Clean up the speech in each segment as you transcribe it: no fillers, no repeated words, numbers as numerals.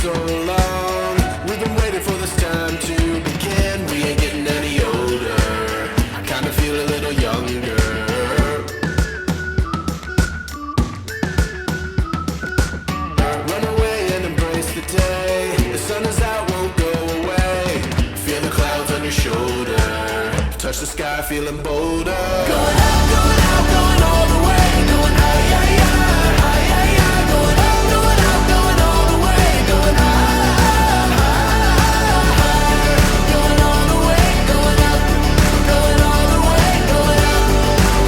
so long. We've been waiting for this time to begin. We ain't getting any older. I kinda feel a little younger. Run away and embrace the day. The sun is out, won't go away. Feel the clouds on your shoulder. Touch the sky, feeling bolder. Going out, going out, going all the way. Going high, yeah, yeah, high, yeah, yeah. Going out, going out, going all the way. Going high, higher. Going all the way, going up. Going all the way, going up.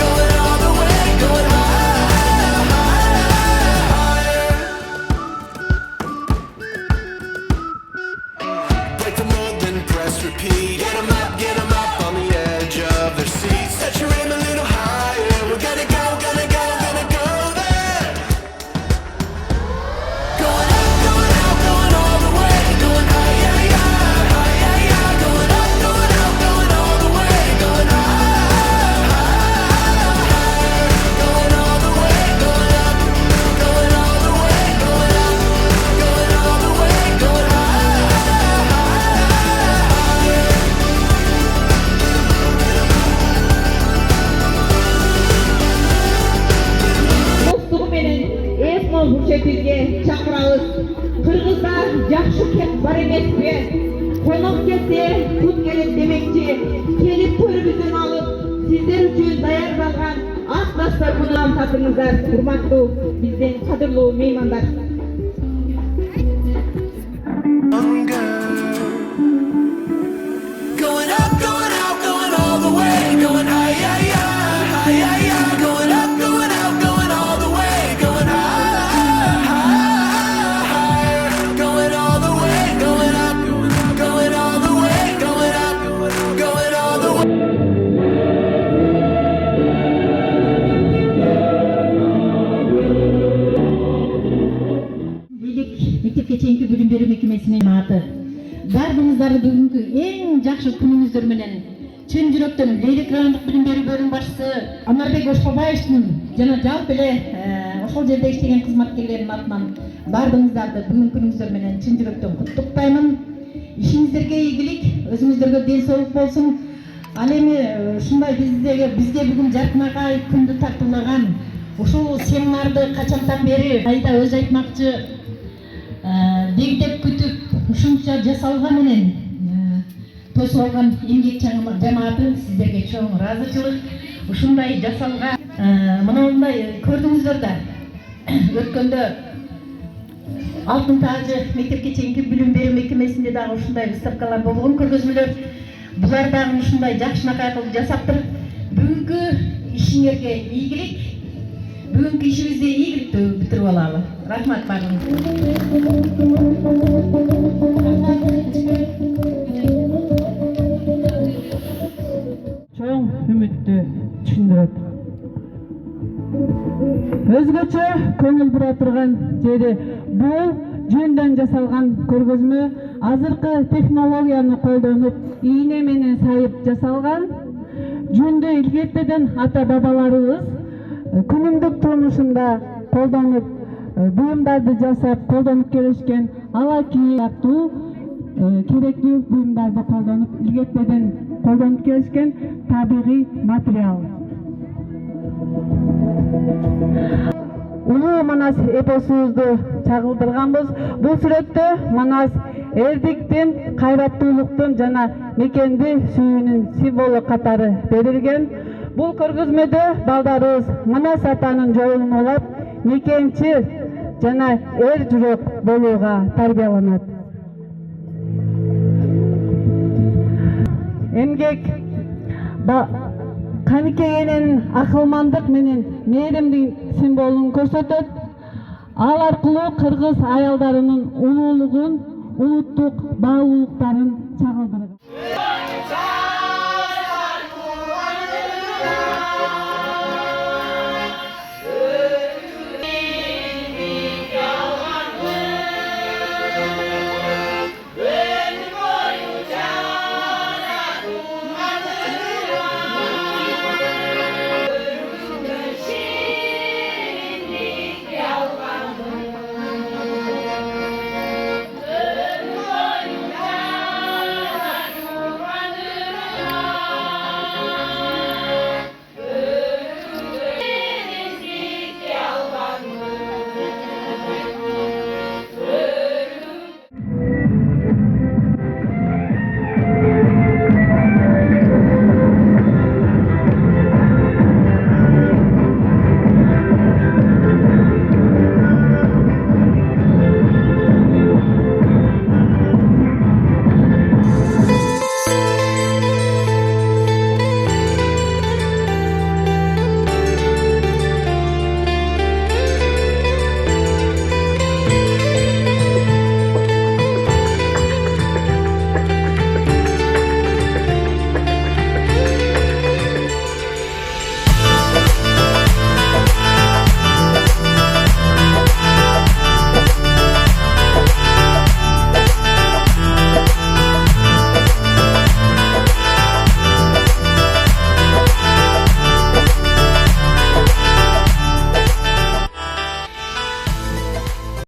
Going all the way, going higher. Break the mold, then press repeat. Get 'em up on the edge of their seats. Set your aim a little higher. We're gonna go, gonna go, gonna go there. Going up, going out, going all the way. Going high, yeah, yeah, high, yeah, yeah. Going up, going out, going all the way. Going higher. Going all the way, going up. Going all the way, going up. Going all the way, going higher. Dostluğu menen etno burçetilge çakırabыз. Kırgızda жақшы кеп бар эмеспи? Конок келсе кут келет демекчи. Келип төрүбүздөн алып, сиздер үчүн даярдалган ак дастаркандан татыңыздар, урматтуу биздин кадырлуу меймандар. Going up, going out, going all the way. Going high, yeah, yeah, high, yeah, yeah. Going up, going out, going all the way. Going higher. Going all the way, going up. Going all the way, going up. Going all the way. Бийлик мектепке чейинки билим берүү мекемесинин аты. Бардыгыңыздарды бүгүнкү эң жакшы күнүңүздөр менен чын жүрөктөн Лейлик райондук билим берүү бөлүм башчысы Анарбек Ошкобаевдин жана жалпы эле ошол жерде иштеген кызматкерлердин атынан бардыгыңыздарды бүгүнкү күнүңүздөр менен чын жүрөктөн куттуктаймын. Ишиңиздерге ийгилик, өзүңүздөргө ден соолук болсун. Ал эми ушундай бизге бүгүн жаркын агай күндү тартуулаган ушул семинарды качандан бери айда өз айтмакчы дегдеп күтүп ушунча жасалган менен тосуп алган эмгек жамааты сиздерге чоң ыраазычылык. Ушундай жасалган мындай көрдүңүздөр да өткөндө Алтын Таажы мектепке чейинки билим берүү мекемесинде дагы ушундай выставкалар болгон, көргөзмөлөр. Булар дагы ушундай жакшынакай кылып жасаптыр. Бүгүнкү ишиңерге ийгилик. Бүгүнкү ишибизди ийгиликтүү бүтүрүп алалы. Рахмат баарыңызга. Чоң үмүттү түшүндүрөт. Өзгөчө көңүл бура турган жери бул жөндөн жасалган көргөзмө азыркы технологияны колдонуп, ийне менен сайып жасалган. Жүндү илгертеден ата бабаларыбыз күнүмдүк турмушунда колдонуп, буюмдарды жасап колдонуп келишкен. Ала кийиптүү керектүү буюмдарды колдонуп, илгертеден колдонуп келишкен табигый материал. Улуу Манас эпосубузду чагылдырганбыз. Бул сүрөттө Манас эрдиктин, кайраттуулуктун жана мекенди сүйүүнүн символу катары берилген. Бул көргөзмөдө балдарыбыз Манас атанын жолун улап, мекенчи жана эр жүрөк болууга тарбияланат. Эмгек каникегенин акылмандык менен мээримдин символун көрсөтөт. Ал аркылуу кыргыз аялдарынын улуулугун, улуттук баалуулуктарын чагылдырат.